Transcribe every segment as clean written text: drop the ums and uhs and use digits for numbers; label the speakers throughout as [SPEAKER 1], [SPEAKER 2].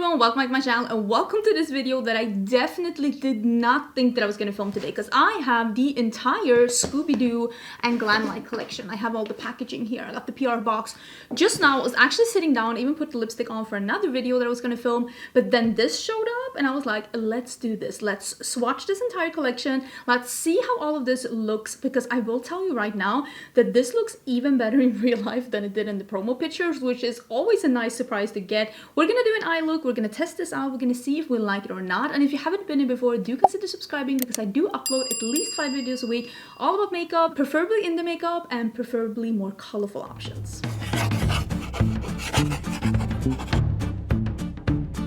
[SPEAKER 1] everyone, welcome back to my channel and welcome to this video that I definitely did not think that I was going to film today, because I have the entire Scooby Doo and Glamlite collection. I have all the packaging here. I got the PR box. Just now I was actually sitting down, even put the lipstick on for another video that I was going to film, but then this showed up and I was like, let's do this. Let's swatch this entire collection. Let's see how all of this looks, because I will tell you right now that this looks even better in real life than it did in the promo pictures, which is always a nice surprise to get. We're gonna do an eye look, we're gonna test this out, we're gonna see if we like it or not. And if you haven't been here before, do consider subscribing, because I do upload at least 5 videos a week all about makeup, preferably in the makeup and preferably more colorful options.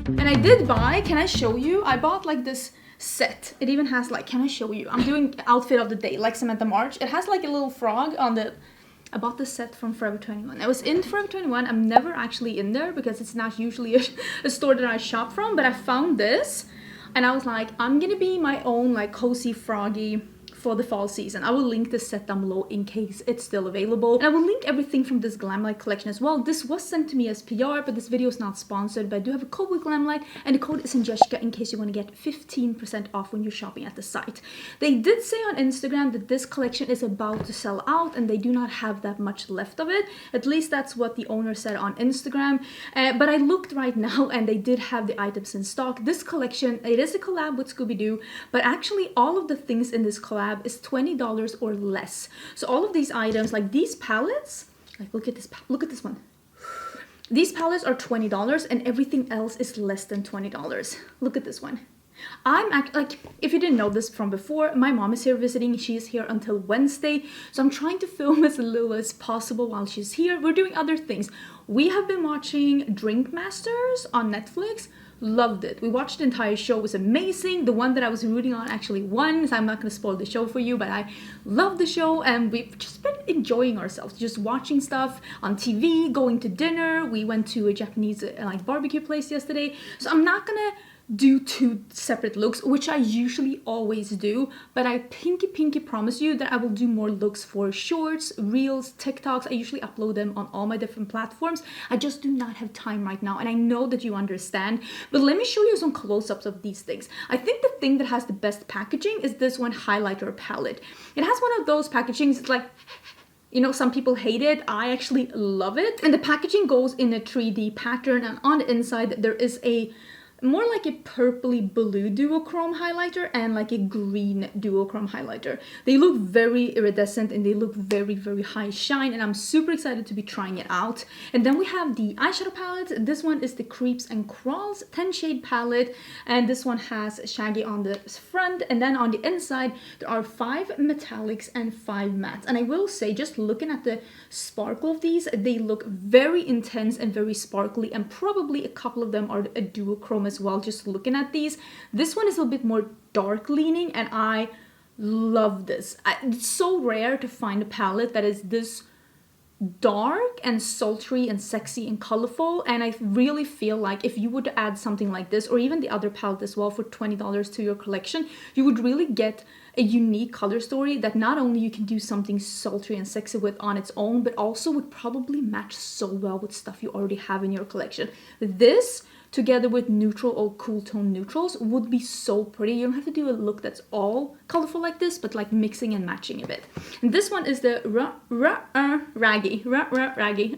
[SPEAKER 1] And I did buy, can I show you? I bought like this set. It even has like, can I show you? I'm doing outfit of the day like Samantha March. It has like a little frog on the, I bought this set from Forever 21. I was in Forever 21. I'm never actually in there because it's not usually a store that I shop from, but I found this and I was like, I'm gonna be my own like cozy froggy for the fall season. I will link this set down below in case it's still available. And I will link everything from this Glamlite collection as well. This was sent to me as PR, but this video is not sponsored, but I do have a code with Glamlite and the code is Angelica in case you want to get 15% off when you're shopping at the site. They did say on Instagram that this collection is about to sell out and they do not have that much left of it. At least that's what the owner said on Instagram. But I looked right now and they did have the items in stock. This collection, it is a collab with Scooby Doo, but actually all of the things in this collab is $20 or less. So all of these items, like these palettes, like look at this one. These palettes are $20 and everything else is less than $20. Look at this one. I'm like, if you didn't know this from before, my mom is here visiting. She's here until Wednesday, so I'm trying to film as little as possible while she's here. We're doing other things. We have been watching Drink Masters on Netflix. Loved it. We watched the entire show. It was amazing. The one that I was rooting on actually won, so I'm not going to spoil the show for you, but I love the show and we've just been enjoying ourselves, just watching stuff on TV, going to dinner. We went to a Japanese like barbecue place yesterday, so I'm not gonna do 2 separate looks, which I usually always do, but I pinky promise you that I will do more looks for shorts, reels, TikToks. I usually upload them on all my different platforms. I just do not have time right now, and I know that you understand, but let me show you some close-ups of these things. I think the thing that has the best packaging is this one highlighter palette. It has one of those packagings, it's like, you know, some people hate it. I actually love it. And the packaging goes in a 3D pattern, and on the inside there is a more like a purpley blue duochrome highlighter and like a green duochrome highlighter. They look very iridescent and they look very high shine, and I'm super excited to be trying it out. And then we have the eyeshadow palette. This one is the Creeps and Crawls 10 shade palette, and this one has shaggy on the front, and then on the inside there are 5 metallics and 5 mattes. And I will say, just looking at the sparkle of these, they look very intense and very sparkly, and probably a couple of them are a duochrome as well, just looking at these. This one is a bit more dark leaning and I love this. It's so rare to find a palette that is this dark and sultry and sexy and colorful, and I really feel like if you were to add something like this, or even the other palette as well, for $20 to your collection, you would really get a unique color story that not only you can do something sultry and sexy with on its own, but also would probably match so well with stuff you already have in your collection. This together with neutral or cool tone neutrals would be so pretty. You don't have to do a look that's all colorful like this, but like mixing and matching a bit. And this one is the Raggy.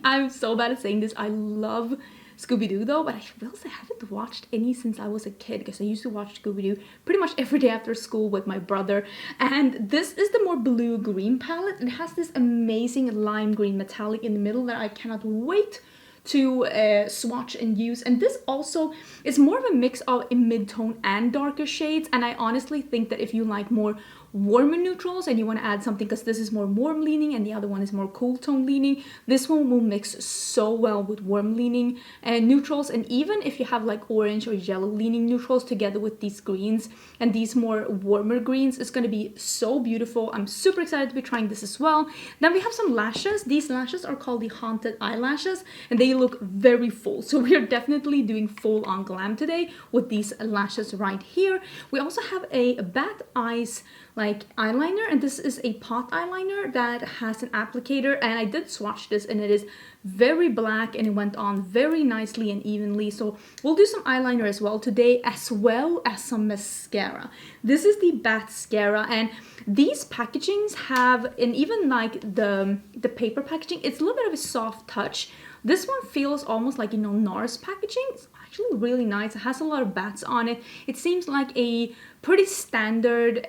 [SPEAKER 1] I'm so bad at saying this. I love Scooby Doo though, but I will say I haven't watched any since I was a kid, because I used to watch Scooby Doo pretty much every day after school with my brother. And this is the more blue-green palette. It has this amazing lime green metallic in the middle that I cannot wait to swatch and use. And this also is more of a mix of a mid-tone and darker shades, and I honestly think that if you like more warmer neutrals and you want to add something, because this is more warm leaning and the other one is more cool tone leaning, this one will mix so well with warm leaning neutrals. And even if you have like orange or yellow leaning neutrals together with these greens and these more warmer greens, it's going to be so beautiful. I'm super excited to be trying this as well. Then we have some lashes. These lashes are called the Haunted Eyelashes and they look very full, so we are definitely doing full on glam today with these lashes right here. We also have a Bat Eyes like eyeliner, and this is a pot eyeliner that has an applicator, and I did swatch this and it is very black and it went on very nicely and evenly. So we'll do some eyeliner as well today, as well as some mascara. This is the mascara, and these packagings have, and even like the paper packaging, it's a little bit of a soft touch. This one feels almost like, you know, NARS packaging. It's actually really nice. It has a lot of bats on it. It seems like a pretty standard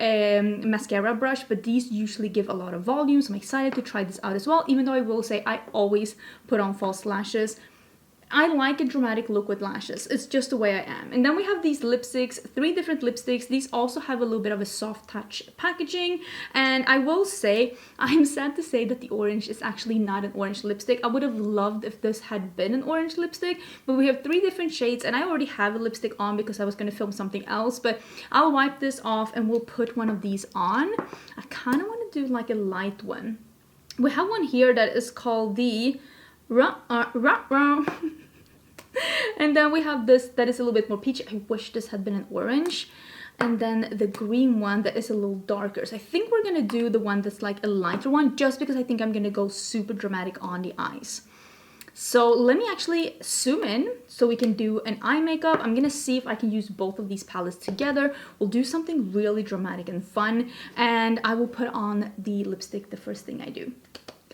[SPEAKER 1] mascara brush, but these usually give a lot of volume, so I'm excited to try this out as well, even though I will say I always put on false lashes. I like a dramatic look with lashes. It's just the way I am. And then we have these lipsticks, 3 different lipsticks. These also have a little bit of a soft touch packaging. And I will say, I'm sad to say that the orange is actually not an orange lipstick. I would have loved if this had been an orange lipstick, but we have 3 different shades, and I already have a lipstick on because I was going to film something else, but I'll wipe this off and we'll put one of these on. I kind of want to do like a light one. We have one here that is called the and then we have this that is a little bit more peachy. I wish this had been an orange. And then the green one that is a little darker. So I think we're gonna do the one that's like a lighter one, just because I think I'm gonna go super dramatic on the eyes. So let me actually zoom in so we can do an eye makeup. I'm gonna see if I can use both of these palettes together. We'll do something really dramatic and fun, and I will put on the lipstick the first thing I do.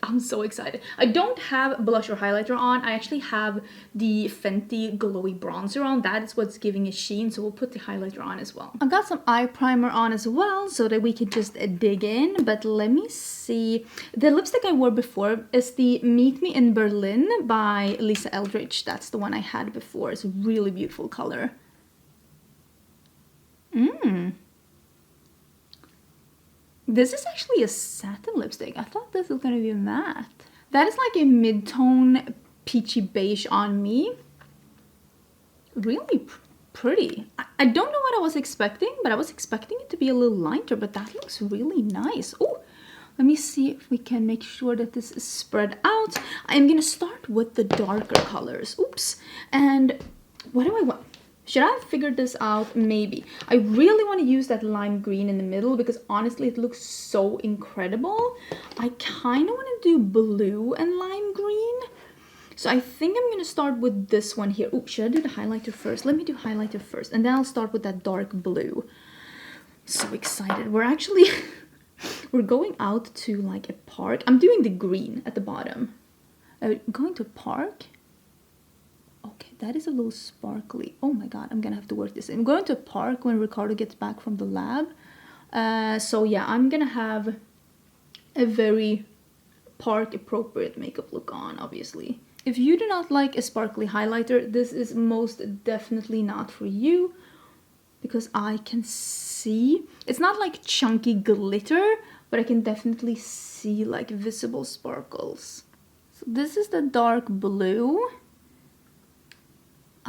[SPEAKER 1] I'm so excited. I don't have blush or highlighter on. I actually have the Fenty glowy bronzer on. That is what's giving a sheen, so we'll put the highlighter on as well. I've got some eye primer on as well so that we can just dig in, but let me see. The lipstick I wore before is the Meet Me in Berlin by Lisa Eldridge. That's the one I had before. It's a really beautiful color. This is actually a satin lipstick. I thought this was gonna be a matte. That is like a mid-tone peachy beige on me. Really pretty. I don't know what I was expecting, but I was expecting it to be a little lighter, but that looks really nice. Oh, let me see if we can make sure that this is spread out. I'm gonna start with the darker colors. Oops. And what do I want? Should I have figured this out? Maybe. I really want to use that lime green in the middle because honestly it looks so incredible. I kind of want to do blue and lime green. So I think I'm going to start with this one here. Oh, should I do the highlighter first? Let me do highlighter first, and then I'll start with that dark blue. So excited. We're actually we're going out to like a park. I'm doing the green at the bottom. Going to a park? Okay, that is a little sparkly. Oh my god, I'm gonna have to work this in. I'm going to a park when Ricardo gets back from the lab. So yeah, I'm gonna have a very park appropriate makeup look on, obviously. If you do not like a sparkly highlighter, this is most definitely not for you, because I can see, it's not like chunky glitter, but I can definitely see like visible sparkles. So this is the dark blue.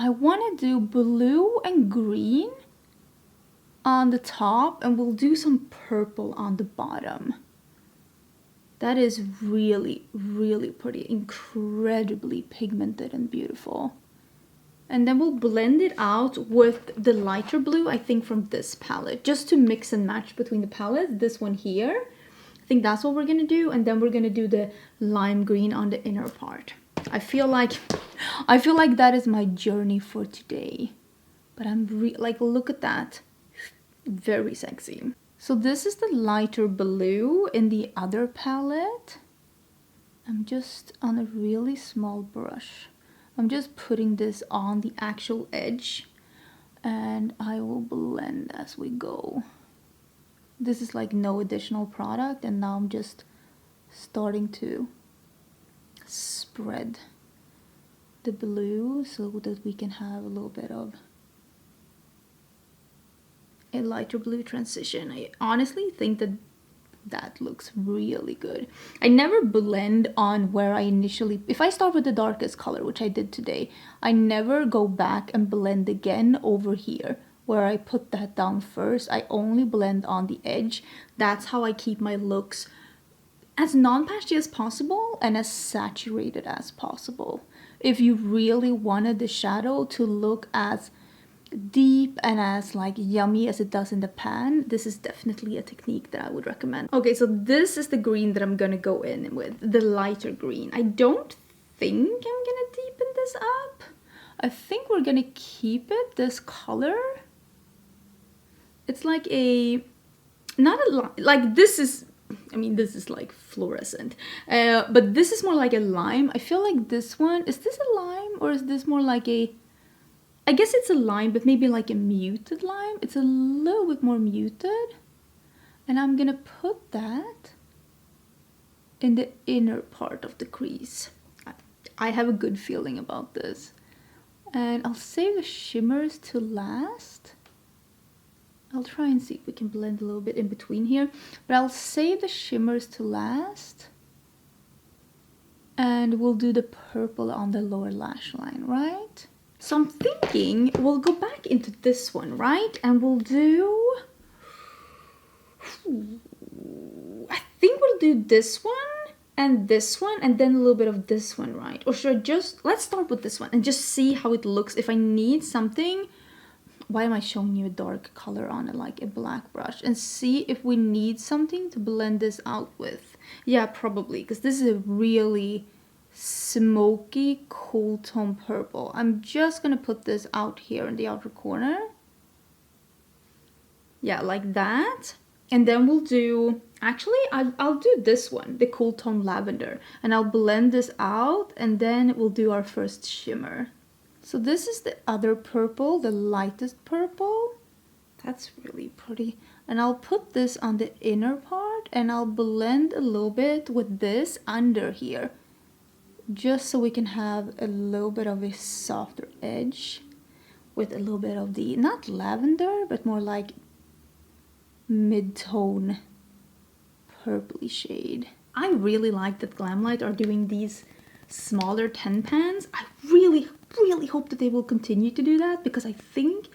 [SPEAKER 1] I want to do blue and green on the top, and we'll do some purple on the bottom. That is really, really pretty, incredibly pigmented and beautiful. And then we'll blend it out with the lighter blue, I think from this palette, just to mix and match between the palettes. This one here, I think that's what we're gonna do, and then we're gonna do the lime green on the inner part. I feel like that is my journey for today. But I'm like, look at that. Very sexy. So this is the lighter blue in the other palette. I'm just on a really small brush. I'm just putting this on the actual edge, and I will blend as we go. This is like no additional product, and now I'm just starting to spread the blue so that we can have a little bit of a lighter blue transition. I honestly think that that looks really good. I never blend on where I initially, if I start with the darkest color, which I did today, I never go back and blend again over here where I put that down first. I only blend on the edge. That's how I keep my looks as non-patchy as possible and as saturated as possible. If you really wanted the shadow to look as deep and as like yummy as it does in the pan, this is definitely a technique that I would recommend. Okay, so this is the green that I'm gonna go in with, the lighter green. I don't think I'm gonna deepen this up. I think we're gonna keep it this color. It's like a, not a, like this is, I mean, this is like fluorescent, but this is more like a lime. I feel like this one, is this a lime or is this more like a, I guess it's a lime, but maybe like a muted lime. It's a little bit more muted. And I'm gonna put that in the inner part of the crease. I have a good feeling about this. And I'll save the shimmers to last. I'll try and see if we can blend a little bit in between here. But I'll save the shimmers to last. And we'll do the purple on the lower lash line, right? So I'm thinking we'll go back into this one, right? And we'll do, I think we'll do this one and then a little bit of this one, right? Or should I just, let's start with this one and just see how it looks. If I need something, why am I showing you a dark color on it, like a black brush? And see if we need something to blend this out with. Yeah, probably, because this is a really smoky cool tone purple. I'm just gonna put this out here in the outer corner. Yeah, like that. And then we'll do, actually I'll do this one, the cool tone lavender, and I'll blend this out and then we'll do our first shimmer. So this is the other purple, the lightest purple. That's really pretty. And I'll put this on the inner part and I'll blend a little bit with this under here, just so we can have a little bit of a softer edge with a little bit of the, not lavender, but more like mid-tone purpley shade. I really like that Glamlite are doing these smaller 10 pans. I really hope that they will continue to do that, because I think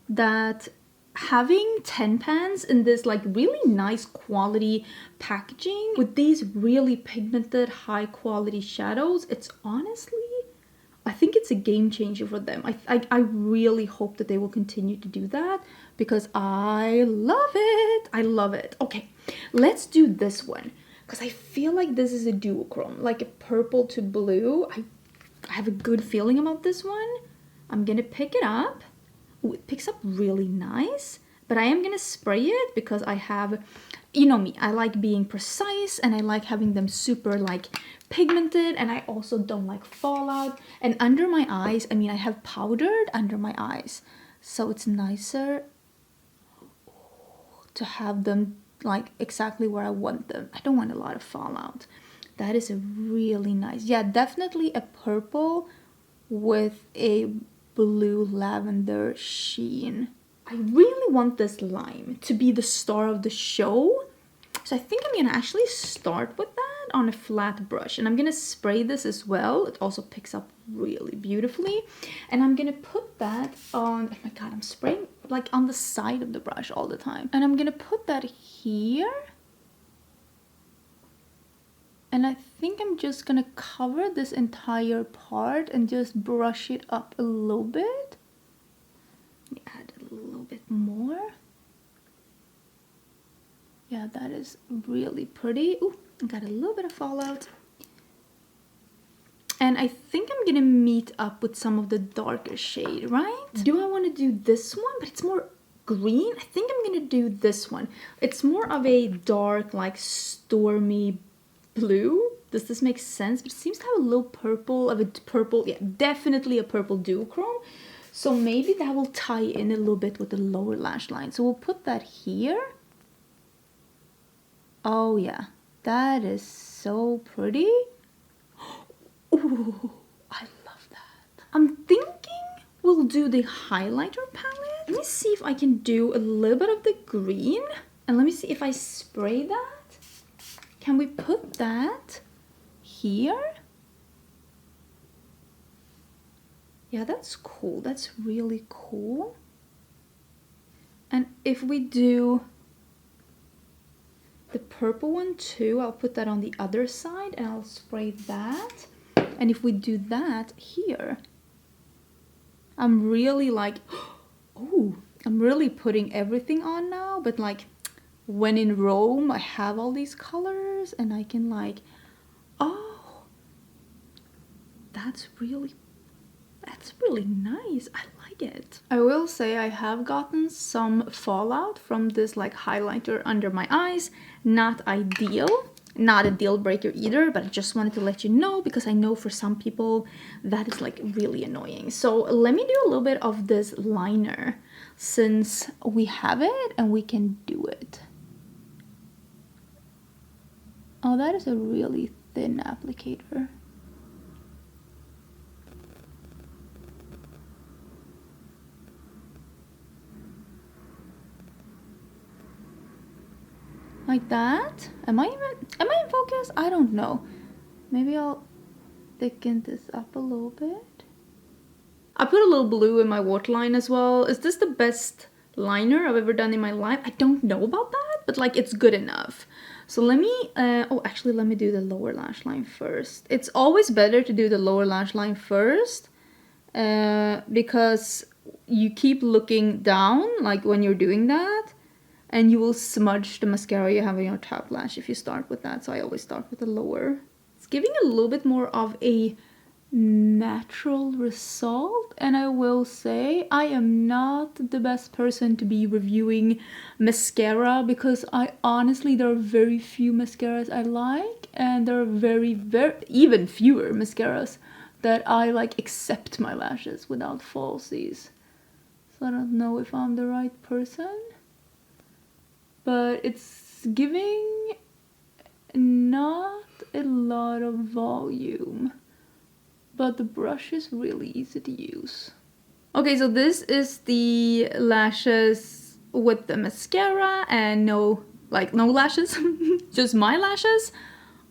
[SPEAKER 1] that having 10 pans in this like really nice quality packaging with these really pigmented high quality shadows, it's honestly, I think it's a game changer for them. I really hope that they will continue to do that, because I love it. I love it. Okay, let's do this one, because I feel like this is a duochrome, like a purple to blue. I have a good feeling about this one. I'm gonna pick it up. Ooh, it picks up really nice, but I am gonna spray it because I have, you know me, I like being precise and I like having them super like pigmented, and I also don't like fallout. And under my eyes, I mean, I have powdered under my eyes, so it's nicer to have them like exactly where I want them. I don't want a lot of fallout. That is a really nice, yeah, definitely a purple with a blue lavender sheen. I really want this lime to be the star of the show, so I think I'm gonna actually start with that on a flat brush, and I'm gonna spray this as well. It also picks up really beautifully, and I'm gonna put that on, oh my god, I'm spraying like on the side of the brush all the time, and I'm gonna put that here. And I think I'm just gonna cover this entire part and just brush it up a little bit. Add a little bit more. Yeah, that is really pretty. Ooh, I got a little bit of fallout. And I think I'm gonna meet up with some of the darker shade, right? Do I wanna do this one? But it's more green. I think I'm gonna do this one. It's more of a dark, like stormy blue. Does this make sense? But it seems to have a little purple of a purple, yeah, definitely a purple duochrome. So maybe that will tie in a little bit with the lower lash line. So we'll put that here. Oh yeah, that is so pretty. Ooh, I love that. I'm thinking we'll do the highlighter palette. Let me see if I can do a little bit of the green. And let me see if I spray that. Can we put that here? Yeah, that's cool. That's really cool. And if we do the purple one too, I'll put that on the other side and I'll spray that. And if we do that here, I'm really like, Ooh, I'm really putting everything on now, but like when in Rome, I have all these colors and I can like, oh, that's really nice. I like it. I will say I have gotten some fallout from this like highlighter under my eyes. Not ideal. Not a deal breaker either, but I just wanted to let you know because I know for some people that is like really annoying. So let me do a little bit of this liner since we have it and we can do it. Oh, that is a really thin applicator. Like that? Am I in focus? I don't know. Maybe I'll thicken this up a little bit. I put a little blue in my waterline as well. Is this the best liner I've ever done in my life? I don't know about that, but like it's good enough. So let me, actually let me do the lower lash line first. It's always better to do the lower lash line first because you keep looking down like when you're doing that. And you will smudge the mascara you have on your top lash if you start with that. So I always start with the lower. It's giving a little bit more of a natural result. And I will say I am not the best person to be reviewing mascara because I honestly, there are very few mascaras I like. And there are very even fewer mascaras that I like accept my lashes without falsies. So I don't know if I'm the right person. But it's giving not a lot of volume, but the brush is really easy to use. Okay, so this is the lashes with the mascara and no lashes, just my lashes.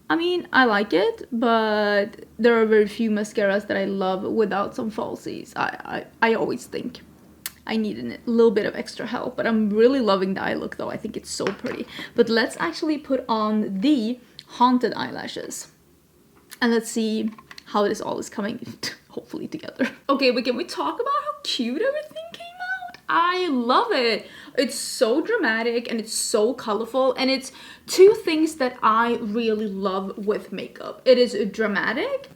[SPEAKER 1] I mean, I like it, but there are very few mascaras that I love without some falsies. I always think I need a little bit of extra help, but I'm really loving the eye look though. I think it's so pretty. But let's actually put on the haunted eyelashes and let's see how this all is coming hopefully together. Okay, but can we talk about how cute everything came out? I love it. It's so dramatic and it's so colorful, and it's two things that I really love with makeup. It is dramatic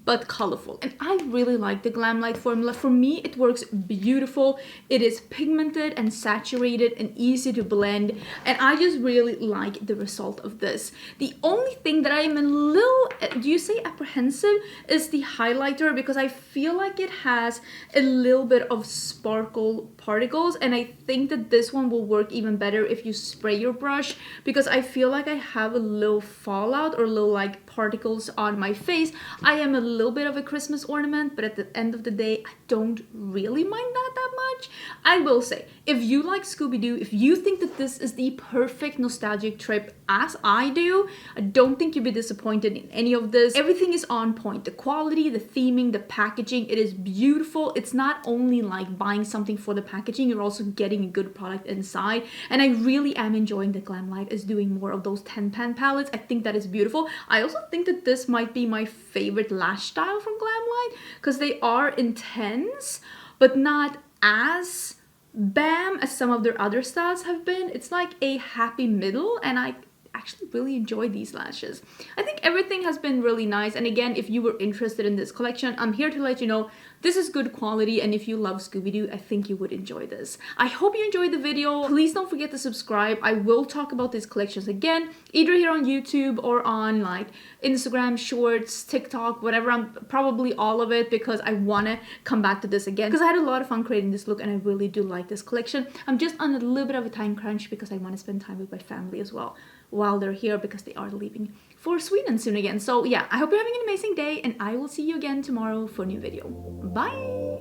[SPEAKER 1] but colorful, and I really like the Glamlite formula. For me, it works beautiful. It is pigmented and saturated and easy to blend, and I just really like the result of this. The only thing that I am a little, do you say apprehensive, is the highlighter, because I feel like it has a little bit of sparkle particles, and I think that this one will work even better if you spray your brush, because I feel like I have a little fallout or little like particles on my face. I am a little bit of a Christmas ornament, but at the end of the day, I don't really mind that much. I will say, if you like Scooby Doo, if you think that this is the perfect nostalgic trip as I do, I don't think you'll be disappointed in any of this. Everything is on point. The quality, the theming, the packaging, it is beautiful. It's not only like buying something for the packaging, you're also getting a good product inside. And I really am enjoying that Glamlite is doing more of those 10-pan palettes. I think that is beautiful. I also think that this might be my favorite lash style from Glamlite, because they are intense, but not as bam as some of their other styles have been. It's like a happy middle, and I actually really enjoy these lashes. I think everything has been really nice, and again, if you were interested in this collection, I'm here to let you know this is good quality, and if you love Scooby Doo, I think you would enjoy this. I hope you enjoyed the video. Please don't forget to subscribe. I will talk about these collections again, either here on YouTube or on like Instagram, Shorts, TikTok, whatever. I'm probably all of it, because I want to come back to this again, because I had a lot of fun creating this look, and I really do like this collection. I'm just on a little bit of a time crunch because I want to spend time with my family as well while they're here, because they are leaving for Sweden soon again. So yeah, I hope you're having an amazing day, and I will see you again tomorrow for a new video. Bye!